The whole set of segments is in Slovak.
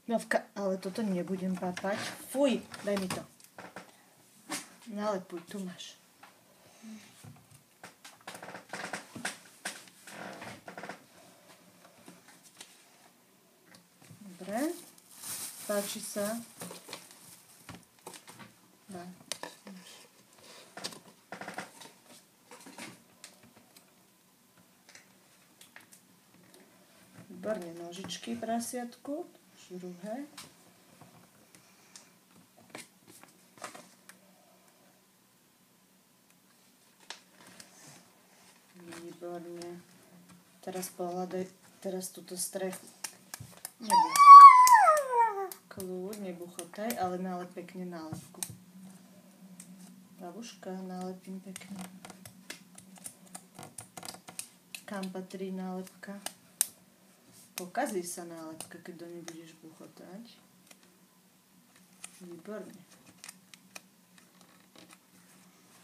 Novka, ale toto nebudem papať. Fuj, daj mi to. Nalepuj, tu máš. Dobre. Páči sa. Daj. Výborne, nožičky prasiatku. Druhé. Výborne. Teraz pohľadaj, teraz túto strechu. Kľud, nebuchotaj, ale nalep pekne nálepku. Babuška, nalepím pekne. Kam patrí nálepka? Pokazí sa nálepka, keď do nej budeš buchotať. Výborne.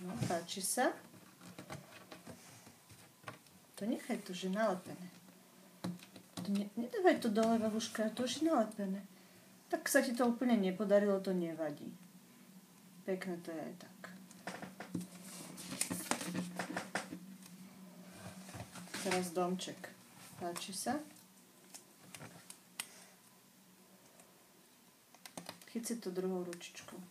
No, páči sa? To nechaj to, že je nalepené. Nedávaj to dole, babuška, to už je nalepené. Tak sa ti to úplne nepodarilo, to nevadí. Pekné to je aj tak. Teraz domček. Páči sa? Chyť si to druhou ručičkou.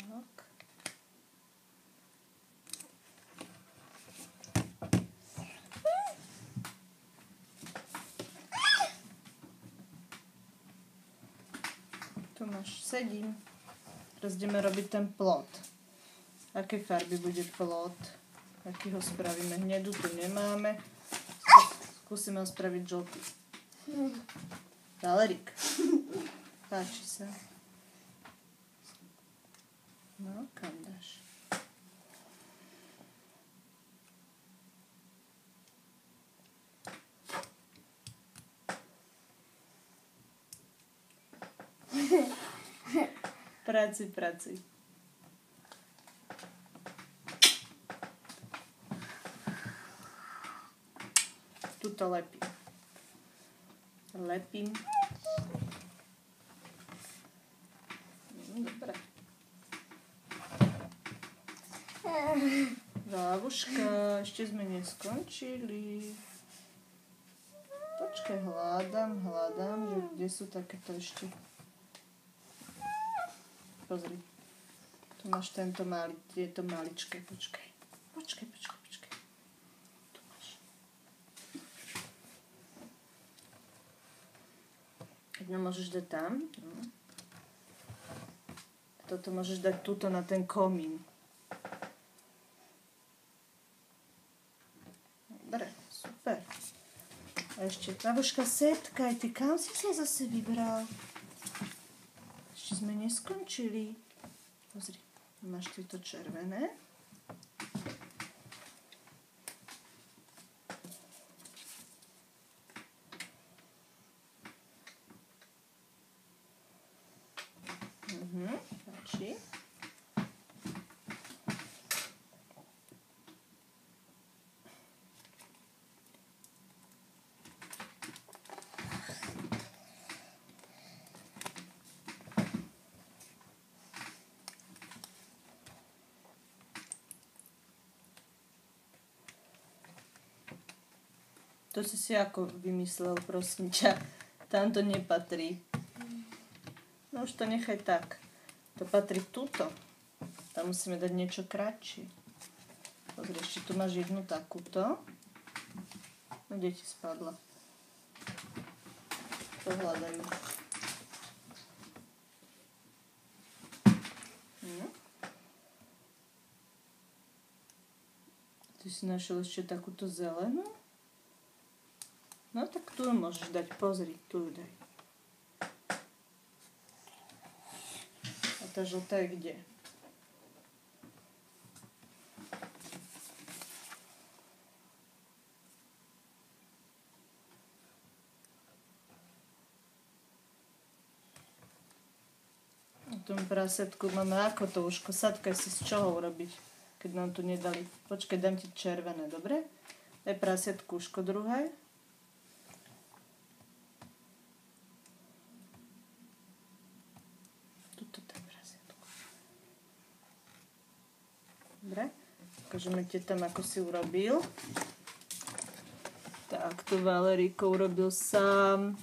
Tak. Tu máš, sedím. Teraz ideme robiť ten plot. Aké farby bude plot? Aký ho spravíme? Hnedu tu nemáme. Skúsime ho spraviť žltý. Valerik. Páči sa. No, kam dáš? Pracuj. Tuto lepím. Dobre. Babuška, ešte sme neskončili. Počkaj, hľadám, že kde sú takéto ešte. Pozri. Tu máš tieto maličké, počkaj. Tu máš. Jedno môžeš dať tam. No. Toto môžeš dať tuto na ten komín. Dobre, super. A ešte, babuška, setkaj, ty kam si sa zase vybral? Ešte sme neskončili. Pozri, máš tieto červené. Páči. To si ako vymyslel, prosím ťa. Tam to nepatrí. No už to nechaj tak. To patrí tuto. Tam musíme dať niečo kratšie. Pozri, ešte tu máš jednu takúto. No, kde ti spadla? Pohľadajú. No. Ty si našiel ešte takúto zelenú? No tak tu môžeš dať, pozri, tu daj. A tá žltá je kde? V tom prasetku máme ako to uško, sadkaj si z čoho urobiť, keď nám tu nedali. Počkaj, dám ti červené, dobre? Daj prasetku uško druhé. Dobre. Ukážeme ti tam, ako si urobil. Tak to Valeriko urobil sám.